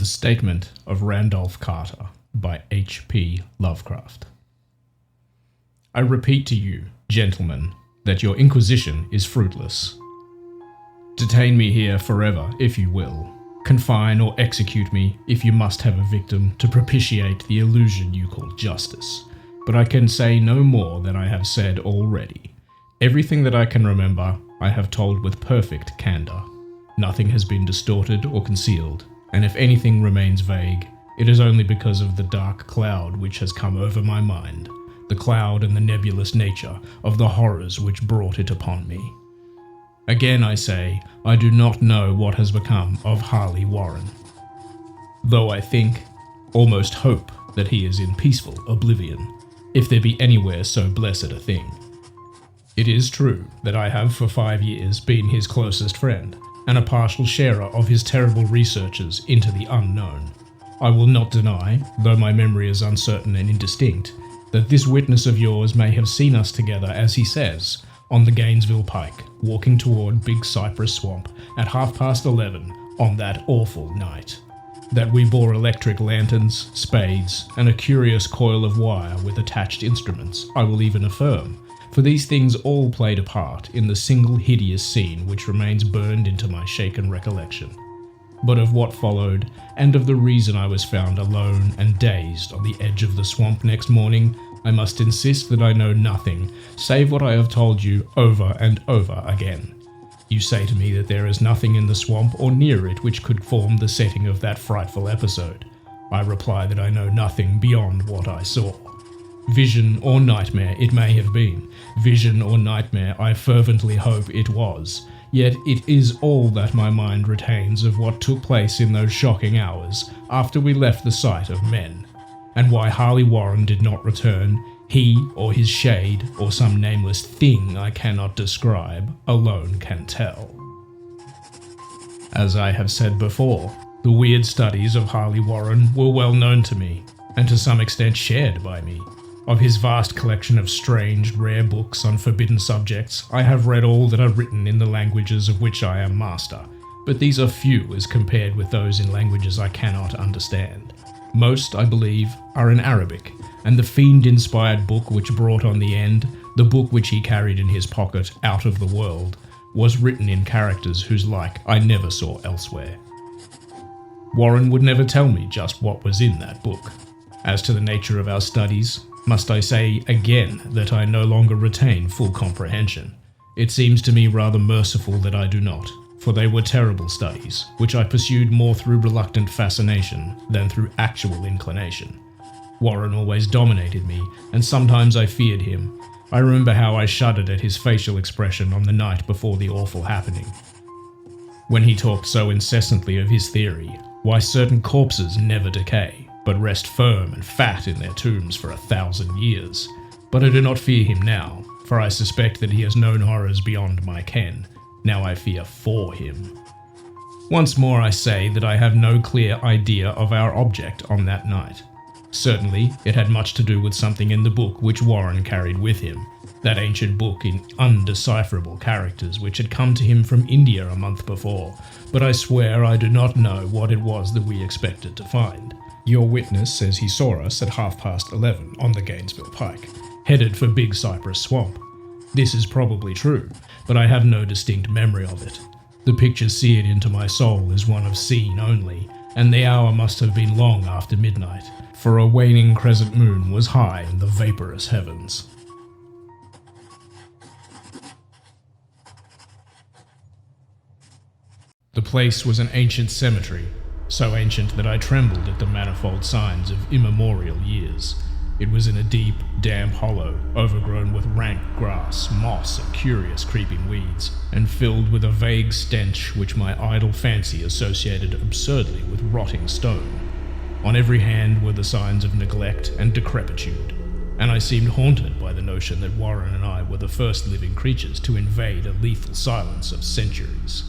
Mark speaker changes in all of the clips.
Speaker 1: The Statement of Randolph Carter by H.P. Lovecraft. I repeat to you, gentlemen, that your inquisition is fruitless. Detain me here forever, if you will. Confine or execute me if you must have a victim to propitiate the illusion you call justice. But I can say no more than I have said already. Everything that I can remember, I have told with perfect candor. Nothing has been distorted or concealed, and if anything remains vague, it is only because of the dark cloud which has come over my mind, the cloud and the nebulous nature of the horrors which brought it upon me. Again I say, I do not know what has become of Harley Warren, though I think, almost hope, that he is in peaceful oblivion, if there be anywhere so blessed a thing. It is true that I have for 5 years been his closest friend, and a partial sharer of his terrible researches into the unknown. I will not deny, though my memory is uncertain and indistinct, that this witness of yours may have seen us together, as he says, on the Gainesville Pike, walking toward Big Cypress Swamp at 11:30 on that awful night. That we bore electric lanterns, spades, and a curious coil of wire with attached instruments, I will even affirm, for these things all played a part in the single hideous scene which remains burned into my shaken recollection. But of what followed, and of the reason I was found alone and dazed on the edge of the swamp next morning, I must insist that I know nothing, save what I have told you over and over again. You say to me that there is nothing in the swamp or near it which could form the setting of that frightful episode. I reply that I know nothing beyond what I saw. Vision or nightmare it may have been. Vision or nightmare I fervently hope it was. Yet it is all that my mind retains of what took place in those shocking hours after we left the sight of men. And why Harley Warren did not return, he or his shade or some nameless thing I cannot describe alone can tell. As I have said before, the weird studies of Harley Warren were well known to me, and to some extent shared by me. Of his vast collection of strange, rare books on forbidden subjects, I have read all that are written in the languages of which I am master, but these are few as compared with those in languages I cannot understand. Most, I believe, are in Arabic, and the fiend-inspired book which brought on the end, the book which he carried in his pocket out of the world, was written in characters whose like I never saw elsewhere. Warren would never tell me just what was in that book. As to the nature of our studies, must I say again that I no longer retain full comprehension? It seems to me rather merciful that I do not, for they were terrible studies, which I pursued more through reluctant fascination than through actual inclination. Warren always dominated me, and sometimes I feared him. I remember how I shuddered at his facial expression on the night before the awful happening, when he talked so incessantly of his theory, why certain corpses never decay, but rest firm and fat in their tombs for 1,000 years. But I do not fear him now, for I suspect that he has known horrors beyond my ken. Now I fear for him. Once more I say that I have no clear idea of our object on that night. Certainly, it had much to do with something in the book which Warren carried with him, that ancient book in undecipherable characters which had come to him from India a month before, but I swear I do not know what it was that we expected to find. Your witness says he saw us at 11:30 on the Gainesville Pike, headed for Big Cypress Swamp. This is probably true, but I have no distinct memory of it. The picture seared into my soul is one of scene only, and the hour must have been long after midnight, for a waning crescent moon was high in the vaporous heavens. The place was an ancient cemetery, so ancient that I trembled at the manifold signs of immemorial years. It was in a deep, damp hollow, overgrown with rank grass, moss, and curious creeping weeds, and filled with a vague stench which my idle fancy associated absurdly with rotting stone. On every hand were the signs of neglect and decrepitude, and I seemed haunted by the notion that Warren and I were the first living creatures to invade a lethal silence of centuries.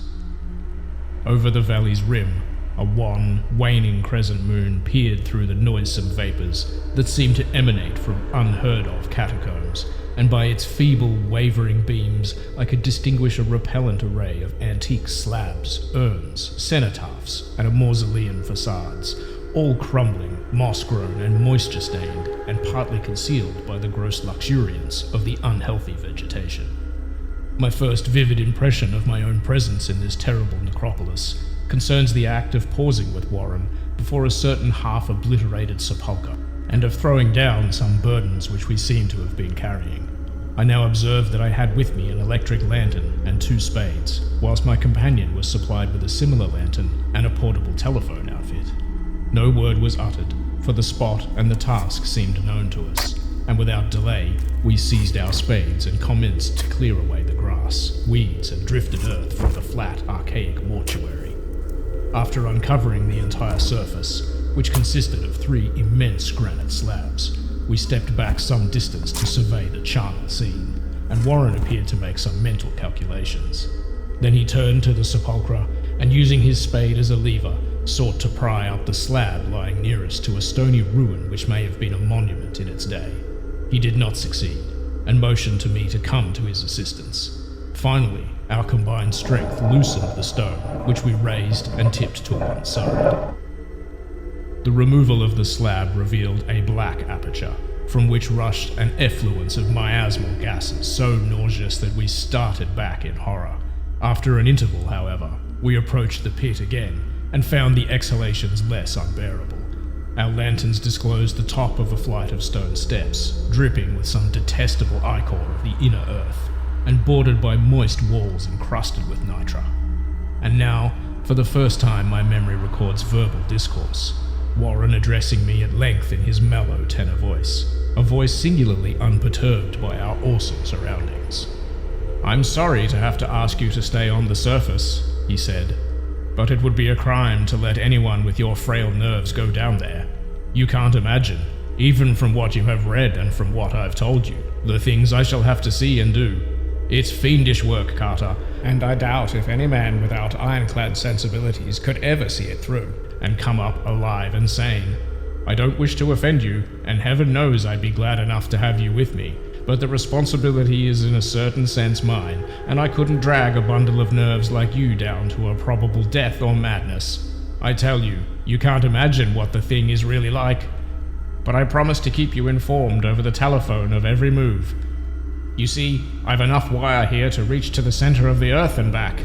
Speaker 1: Over the valley's rim, a wan, waning crescent moon peered through the noisome vapors that seemed to emanate from unheard-of catacombs, and by its feeble, wavering beams I could distinguish a repellent array of antique slabs, urns, cenotaphs, and a mausoleum facades, all crumbling, moss-grown and moisture-stained, and partly concealed by the gross luxuriance of the unhealthy vegetation. My first vivid impression of my own presence in this terrible necropolis concerns the act of pausing with Warren before a certain half-obliterated sepulchre, and of throwing down some burdens which we seemed to have been carrying. I now observed that I had with me an electric lantern and 2 spades, whilst my companion was supplied with a similar lantern and a portable telephone outfit. No word was uttered, for the spot and the task seemed known to us, and without delay we seized our spades and commenced to clear away the grass, weeds, and drifted earth from the flat, archaic mortuary. After uncovering the entire surface, which consisted of 3 immense granite slabs, we stepped back some distance to survey the charnel scene, and Warren appeared to make some mental calculations. Then he turned to the sepulchre, and using his spade as a lever, sought to pry up the slab lying nearest to a stony ruin which may have been a monument in its day. He did not succeed, and motioned to me to come to his assistance. Finally, our combined strength loosened the stone, which we raised and tipped to one side. The removal of the slab revealed a black aperture, from which rushed an effluence of miasmal gases so nauseous that we started back in horror. After an interval, however, we approached the pit again, and found the exhalations less unbearable. Our lanterns disclosed the top of a flight of stone steps, dripping with some detestable ichor of the inner earth, and bordered by moist walls encrusted with nitra. And now, for the first time, my memory records verbal discourse, Warren addressing me at length in his mellow tenor voice, a voice singularly unperturbed by our awesome surroundings. "I'm sorry to have to ask you to stay on the surface," he said, "but it would be a crime to let anyone with your frail nerves go down there. You can't imagine, even from what you have read and from what I've told you, the things I shall have to see and do. It's fiendish work, Carter, and I doubt if any man without ironclad sensibilities could ever see it through and come up alive and sane. I don't wish to offend you, and heaven knows I'd be glad enough to have you with me, but the responsibility is in a certain sense mine, and I couldn't drag a bundle of nerves like you down to a probable death or madness. I tell you, you can't imagine what the thing is really like. But I promise to keep you informed over the telephone of every move. You see, I've enough wire here to reach to the center of the earth and back."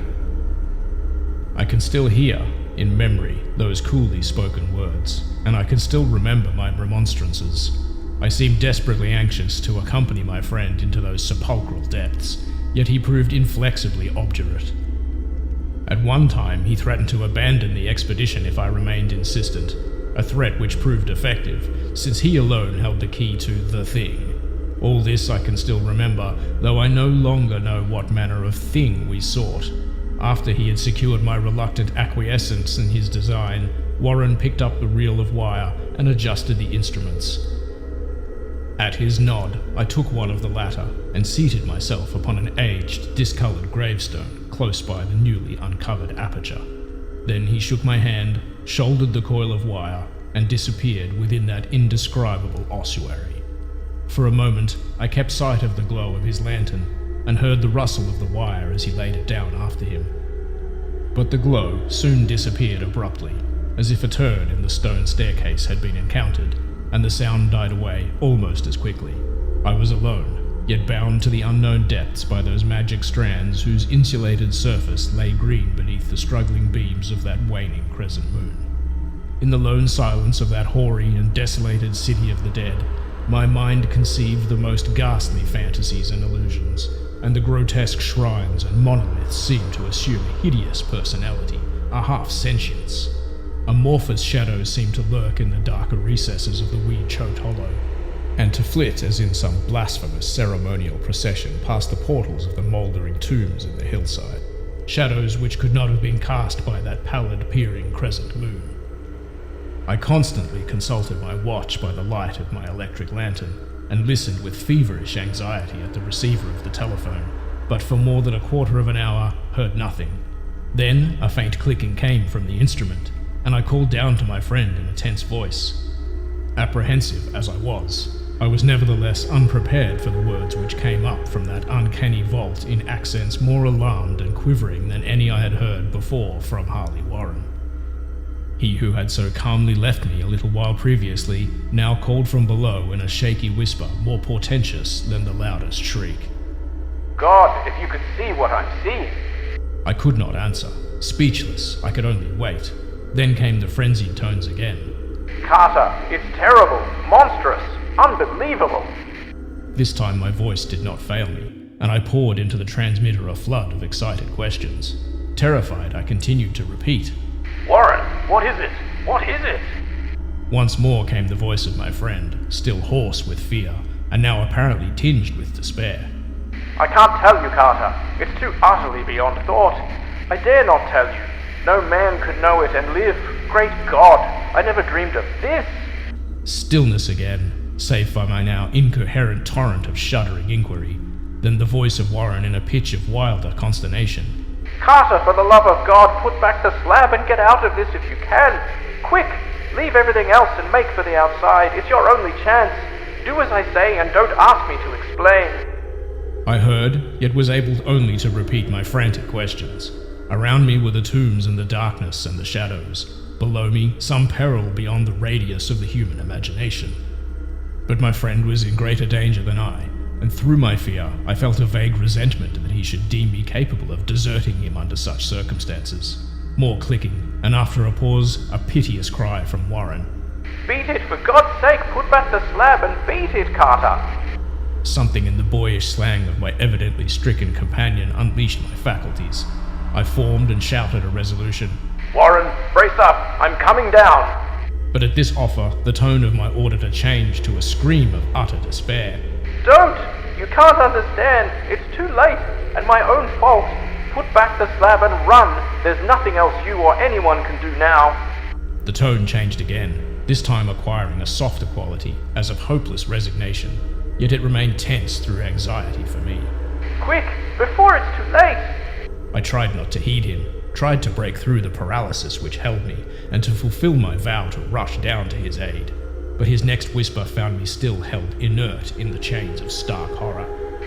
Speaker 1: I can still hear, in memory, those coolly spoken words, and I can still remember my remonstrances. I seemed desperately anxious to accompany my friend into those sepulchral depths, yet he proved inflexibly obdurate. At one time, he threatened to abandon the expedition if I remained insistent, a threat which proved effective, since he alone held the key to the thing. All this I can still remember, though I no longer know what manner of thing we sought. After he had secured my reluctant acquiescence in his design, Warren picked up the reel of wire and adjusted the instruments. At his nod, I took one of the latter and seated myself upon an aged, discoloured gravestone close by the newly uncovered aperture. Then he shook my hand, shouldered the coil of wire, and disappeared within that indescribable ossuary. For a moment, I kept sight of the glow of his lantern and heard the rustle of the wire as he laid it down after him. But the glow soon disappeared abruptly, as if a turn in the stone staircase had been encountered, and the sound died away almost as quickly. I was alone, yet bound to the unknown depths by those magic strands whose insulated surface lay green beneath the struggling beams of that waning crescent moon. In the lone silence of that hoary and desolated city of the dead, my mind conceived the most ghastly fantasies and illusions, and the grotesque shrines and monoliths seemed to assume a hideous personality, a half-sentience. Amorphous shadows seemed to lurk in the darker recesses of the weed-choked hollow, and to flit as in some blasphemous ceremonial procession past the portals of the mouldering tombs in the hillside, shadows which could not have been cast by that pallid peering crescent moon. I constantly consulted my watch by the light of my electric lantern, and listened with feverish anxiety at the receiver of the telephone, but for more than a quarter of an hour heard nothing. Then a faint clicking came from the instrument, and I called down to my friend in a tense voice. Apprehensive as I was, I was nevertheless unprepared for the words which came up from that uncanny vault in accents more alarmed and quivering than any I had heard before from Harley Warren. He who had so calmly left me a little while previously now called from below in a shaky whisper more portentous than the loudest shriek.
Speaker 2: God, if you could see what I'm seeing.
Speaker 1: I could not answer. Speechless, I could only wait. Then came the frenzied tones again.
Speaker 2: Carter, it's terrible, monstrous, unbelievable.
Speaker 1: This time my voice did not fail me, and I poured into the transmitter a flood of excited questions. Terrified, I continued to repeat.
Speaker 2: Warren, what is it? What is it?
Speaker 1: Once more came the voice of my friend, still hoarse with fear, and now apparently tinged with despair.
Speaker 2: I can't tell you, Carter. It's too utterly beyond thought. I dare not tell you. No man could know it and live. Great God, I never dreamed of this.
Speaker 1: Stillness again, save by my now incoherent torrent of shuddering inquiry. Then the voice of Warren in a pitch of wilder consternation.
Speaker 2: Carter, for the love of God, put back the slab and get out of this if you can. Quick, leave everything else and make for the outside. It's your only chance. Do as I say and don't ask me to explain.
Speaker 1: I heard, yet was able only to repeat my frantic questions. Around me were the tombs and the darkness and the shadows. Below me, some peril beyond the radius of the human imagination. But my friend was in greater danger than I, and through my fear, I felt a vague resentment that he should deem me capable of deserting him under such circumstances. More clicking, and after a pause, a piteous cry from Warren.
Speaker 2: Beat it, for God's sake, put back the slab and beat it, Carter.
Speaker 1: Something in the boyish slang of my evidently stricken companion unleashed my faculties. I formed and shouted a resolution.
Speaker 2: Warren, brace up, I'm coming down.
Speaker 1: But at this offer, the tone of my auditor changed to a scream of utter despair.
Speaker 2: Don't! You can't understand. It's too late, and my own fault. Put back the slab and run. There's nothing else you or anyone can do now.
Speaker 1: The tone changed again, this time acquiring a softer quality, as of hopeless resignation. Yet it remained tense through anxiety for me.
Speaker 2: Quick, before it's too late!
Speaker 1: I tried not to heed him, tried to break through the paralysis which held me, and to fulfill my vow to rush down to his aid. But his next whisper found me still held inert in the chains of stark horror.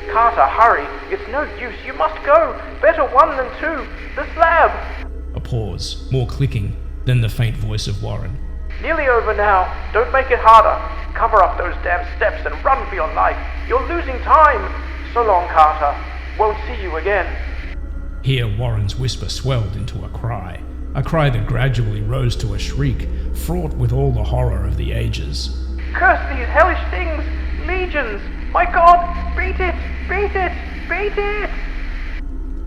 Speaker 2: Carter, hurry! It's no use, you must go! Better one than two! The slab!
Speaker 1: A pause, more clicking, then the faint voice of Warren.
Speaker 2: Nearly over now. Don't make it harder. Cover up those damn steps and run for your life. You're losing time. So long, Carter. Won't see you again.
Speaker 1: Here Warren's whisper swelled into a cry that gradually rose to a shriek, fraught with all the horror of the ages.
Speaker 2: Curse these hellish things! Legions! My God! Beat it! Beat it! Beat it!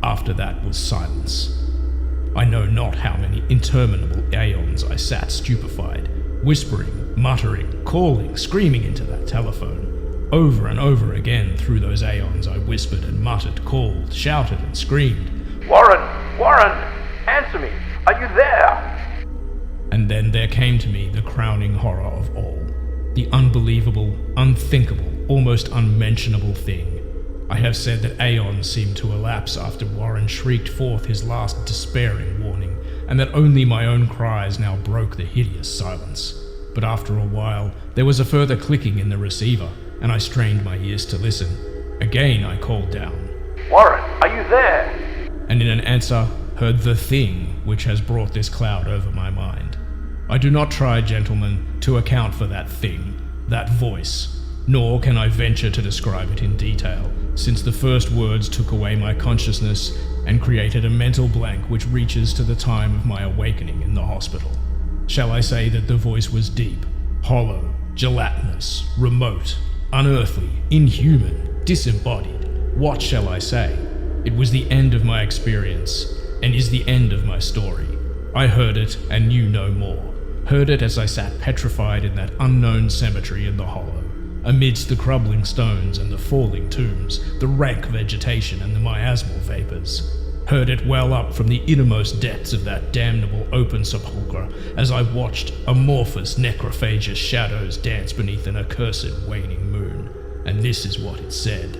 Speaker 1: After that was silence. I know not how many interminable aeons I sat stupefied, whispering, muttering, calling, screaming into that telephone. Over and over again through those aeons I whispered and muttered, called, shouted and screamed.
Speaker 2: Warren! Warren! Answer me! Are you there?
Speaker 1: And then there came to me the crowning horror of all. The unbelievable, unthinkable, almost unmentionable thing. I have said that aeons seemed to elapse after Warren shrieked forth his last despairing warning, and that only my own cries now broke the hideous silence. But after a while, there was a further clicking in the receiver, and I strained my ears to listen. Again I called down.
Speaker 2: Warren, are you there?
Speaker 1: And in an answer, heard the thing which has brought this cloud over my mind. I do not try, gentlemen, to account for that thing, that voice, nor can I venture to describe it in detail, since the first words took away my consciousness and created a mental blank which reaches to the time of my awakening in the hospital. Shall I say that the voice was deep, hollow, gelatinous, remote, unearthly, inhuman, disembodied? What shall I say? It was the end of my experience, and is the end of my story. I heard it and knew no more. Heard it as I sat petrified in that unknown cemetery in the hollow, amidst the crumbling stones and the falling tombs, the rank vegetation and the miasmal vapors. Heard it well up from the innermost depths of that damnable open sepulchre as I watched amorphous necrophagous shadows dance beneath an accursed waning moon. And this is what it said.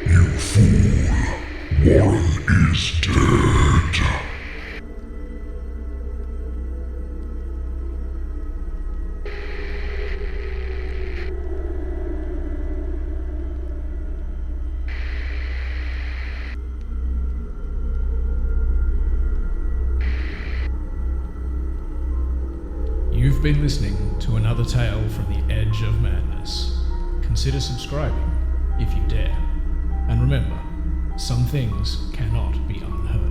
Speaker 3: You fool! Warren is dead.
Speaker 1: You've been listening to another tale from the edge of madness. Consider subscribing if you dare. And remember, some things cannot be unheard.